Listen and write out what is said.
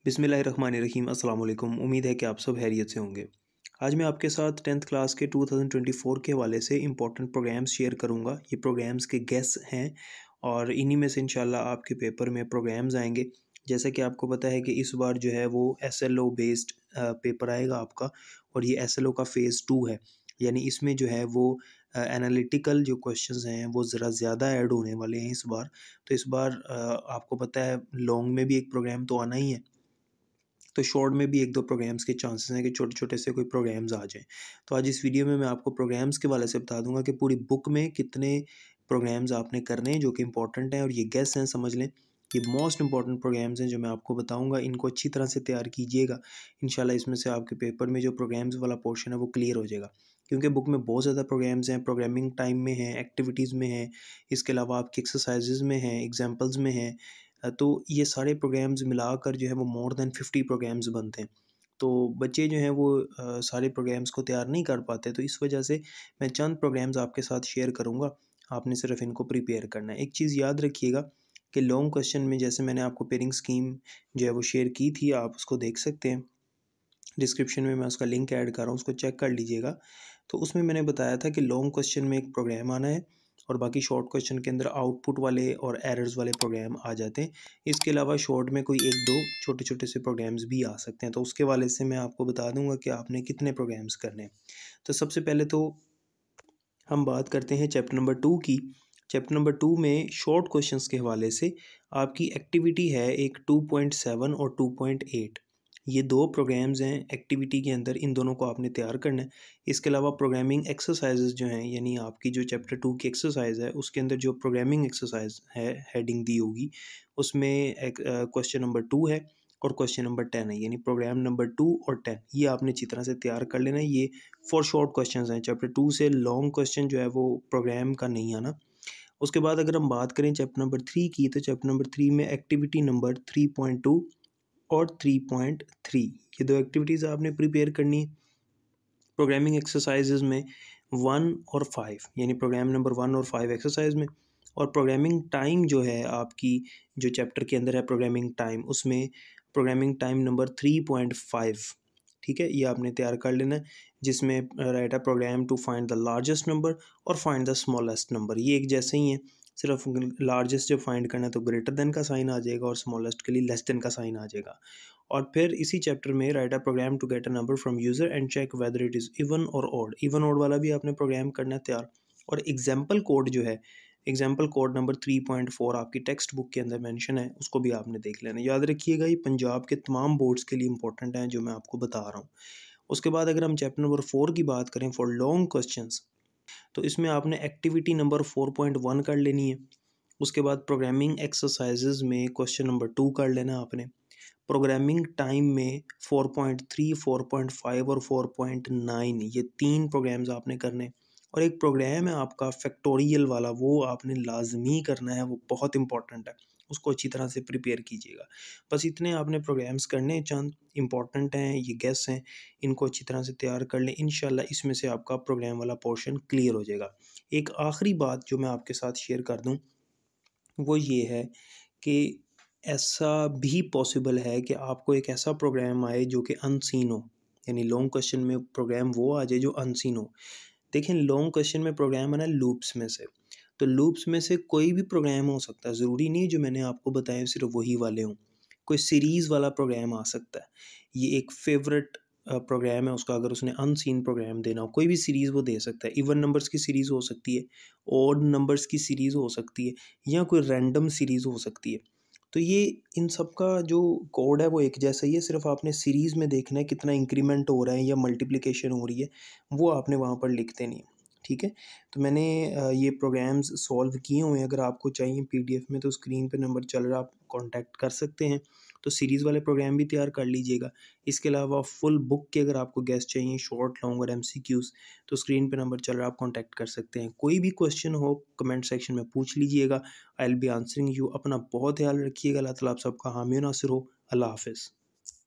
बिस्मिल्लाहिर्रहमानिर्रहीम अस्सलाम वालेकुम। उम्मीद है कि आप सब खैरियत से होंगे। आज मैं आपके साथ 10th क्लास के 2024 के हवाले से इंपॉर्टेंट प्रोग्राम्स शेयर करूंगा। ये प्रोग्राम्स के गेस हैं और इन्हीं में से इंशाल्लाह आपके पेपर में प्रोग्राम्स आएंगे। जैसा कि आपको पता है कि इस बार जो है वो SLO बेस्ड पेपर आएगा आपका, और ये SLO का फ़ेज़ 2 है। यानी इसमें जो है वो एनालिटिकल जो क्वेश्चंस हैं वो ज़रा ज़्यादा ऐड होने वाले हैं इस बार। तो इस बार आपको पता है लॉन्ग में भी एक प्रोग्राम तो आना ही है, तो शॉर्ट में भी एक दो प्रोग्राम्स के चांसेस हैं कि छोटे छोटे से कोई प्रोग्राम्स आ जाएं। तो आज इस वीडियो में मैं आपको प्रोग्राम्स के वाले से बता दूंगा कि पूरी बुक में कितने प्रोग्राम्स आपने करने हैं जो कि इंपॉर्टेंट हैं, और ये गेस हैं, समझ लें ये मोस्ट इंपॉर्टेंट प्रोग्राम्स हैं जो मैं आपको बताऊंगा। इनको अच्छी तरह से तैयार कीजिएगा, इंशाल्लाह इसमें से आपके पेपर में जो प्रोग्राम्स वाला पोर्शन है वो क्लियर हो जाएगा। क्योंकि बुक में बहुत ज़्यादा प्रोग्राम्स हैं, प्रोग्रामिंग टाइम में हैं, एक्टिविटीज़ में हैं, इसके अलावा आपकी एक्सरसाइजेज़ में हैं, एग्जाम्पल्स में हैं। तो ये सारे प्रोग्राम्स मिलाकर जो है वो मोर देन 50 प्रोग्राम्स बनते हैं। तो बच्चे जो हैं वो सारे प्रोग्राम्स को तैयार नहीं कर पाते, तो इस वजह से मैं चंद प्रोग्राम्स आपके साथ शेयर करूँगा। आपने सिर्फ इनको प्रिपेयर करना है। एक चीज़ याद रखिएगा कि लॉन्ग क्वेश्चन में जैसे मैंने आपको पेयरिंग स्कीम जो है वो शेयर की थी, आप उसको देख सकते हैं। डिस्क्रिप्शन में मैं उसका लिंक ऐड कर रहा हूँ, उसको चेक कर लीजिएगा। तो उसमें मैंने बताया था कि लॉन्ग क्वेश्चन में एक प्रोग्राम आना है और बाकी शॉर्ट क्वेश्चन के अंदर आउटपुट वाले और एरर्स वाले प्रोग्राम आ जाते हैं। इसके अलावा शॉर्ट में कोई एक दो छोटे छोटे से प्रोग्राम्स भी आ सकते हैं, तो उसके वाले से मैं आपको बता दूंगा कि आपने कितने प्रोग्राम्स करने हैं। तो सबसे पहले तो हम बात करते हैं चैप्टर नंबर 2 की। चैप्टर नंबर 2 में शॉर्ट क्वेश्चंस के हवाले से आपकी एक्टिविटी है एक 2.7 और 2.8। ये दो प्रोग्राम्स हैं एक्टिविटी के अंदर, इन दोनों को आपने तैयार करना है। इसके अलावा प्रोग्रामिंग एक्सरसाइजेज जो हैं, यानी आपकी जो चैप्टर 2 की एक्सरसाइज है उसके अंदर जो प्रोग्रामिंग एक्सरसाइज है हेडिंग दी होगी, उसमें एक क्वेश्चन नंबर 2 है और क्वेश्चन नंबर 10 है, यानी प्रोग्राम नंबर 2 और 10 ये आपने अच्छी तरह से तैयार कर लेना है। ये फॉर शॉर्ट क्वेश्चंस हैं, चैप्टर 2 से लॉन्ग क्वेश्चन जो है वो प्रोग्राम का नहीं आना। उसके बाद अगर हम बात करें चैप्टर नंबर 3 की, तो चैप्टर नंबर 3 में एक्टिविटी नंबर 3.2 और 3.3 ये दो एक्टिविटीज़ आपने प्रिपेयर करनी है। प्रोग्रामिंग एक्सरसाइजेज में 1 और 5, यानी प्रोग्राम नंबर 1 और 5 एक्सरसाइज में। और प्रोग्रामिंग टाइम जो है आपकी जो चैप्टर के अंदर है प्रोग्रामिंग टाइम, उसमें प्रोग्रामिंग टाइम नंबर 3.5, ठीक है, ये आपने तैयार कर लेना है। जिसमें write a program to find the largest number और फाइंड द स्मॉलेस्ट नंबर, ये एक जैसे ही हैं, सिर्फ लार्जेस्ट जब फाइंड करना है तो ग्रेटर देन का साइन आ जाएगा और स्मॉलेस्ट के लिए लेस देन का साइन आ जाएगा। और फिर इसी चैप्टर में write a program to get a number from user and check whether it is even और ऑड, इवन ऑड वाला भी आपने प्रोग्राम करना है तैयार। और एग्जाम्पल कोड जो है, एग्जाम्पल कोड नंबर 3.4 आपकी टेक्स्ट बुक के अंदर मेंशन है, उसको भी आपने देख लेना। याद रखिएगा ये पंजाब के तमाम बोर्ड्स के लिए इंपॉर्टेंट हैं जो मैं आपको बता रहा हूँ। उसके बाद अगर हम चैप्टर नंबर 4 की बात करें फॉर लॉन्ग क्वेश्चंस, तो इसमें आपने एक्टिविटी नंबर 4.1 कर लेनी है। उसके बाद प्रोग्रामिंग एक्सरसाइजेज में क्वेश्चन नंबर 2 कर लेना आपने। प्रोग्रामिंग टाइम में 4.3, 4.5 और 4.9 ये तीन प्रोग्राम्स आपने करने। और एक प्रोग्राम है आपका फैक्टोरियल वाला, वो आपने लाजमी करना है, वो बहुत इंपॉर्टेंट है, उसको अच्छी तरह से प्रिपेयर कीजिएगा। बस इतने आपने प्रोग्राम्स करने हैं, चंद इंपॉर्टेंट हैं, ये गेस हैं, इनको अच्छी तरह से तैयार कर लें। इंशाल्लाह इसमें से आपका प्रोग्राम वाला पोर्शन क्लियर हो जाएगा। एक आखिरी बात जो मैं आपके साथ शेयर कर दूँ वो ये है कि ऐसा भी पॉसिबल है कि आपको एक ऐसा प्रोग्राम आए जो कि अनसीन हो, यानी लॉन्ग क्वेश्चन में प्रोग्राम वो आ जाए जो अनसीन हो। देखें लॉन्ग क्वेश्चन में प्रोग्राम है ना लूप्स में से, तो लूप्स में से कोई भी प्रोग्राम हो सकता है, ज़रूरी नहीं जो मैंने आपको बताया सिर्फ वही वाले हों। कोई सीरीज़ वाला प्रोग्राम आ सकता है। ये एक फेवरेट प्रोग्राम है उसका, अगर उसने अनसीन प्रोग्राम देना हो कोई भी सीरीज़ वो दे सकता है। इवन नंबर्स की सीरीज़ हो सकती है, ऑड नंबर्स की सीरीज़ हो सकती है, या कोई रैंडम सीरीज़ हो सकती है। तो ये इन सब का जो कोड है वो एक जैसा ही है, सिर्फ आपने सीरीज़ में देखना है कितना इंक्रीमेंट हो रहा है या मल्टीप्लिकेशन हो रही है, वो आपने वहाँ पर लिख देनी है, ठीक है। तो मैंने ये प्रोग्राम्स सॉल्व किए हुए हैं, अगर आपको चाहिए पीडीएफ में तो स्क्रीन पे नंबर चल रहा है, आप कांटेक्ट कर सकते हैं। तो सीरीज़ वाले प्रोग्राम भी तैयार कर लीजिएगा। इसके अलावा फुल बुक के अगर आपको गेस्ट चाहिए शॉर्ट, लॉन्ग और एमसीक्यूज़, तो स्क्रीन पे नंबर चल रहा है, आप कांटेक्ट कर सकते हैं। कोई भी क्वेश्चन हो कमेंट सेक्शन में पूछ लीजिएगा, I will be answering you. अपना बहुत ख्याल रखिएगा। अल्लाह ताला आप सबका हामी नासिर हो। अल्लाह हाफ़िज़।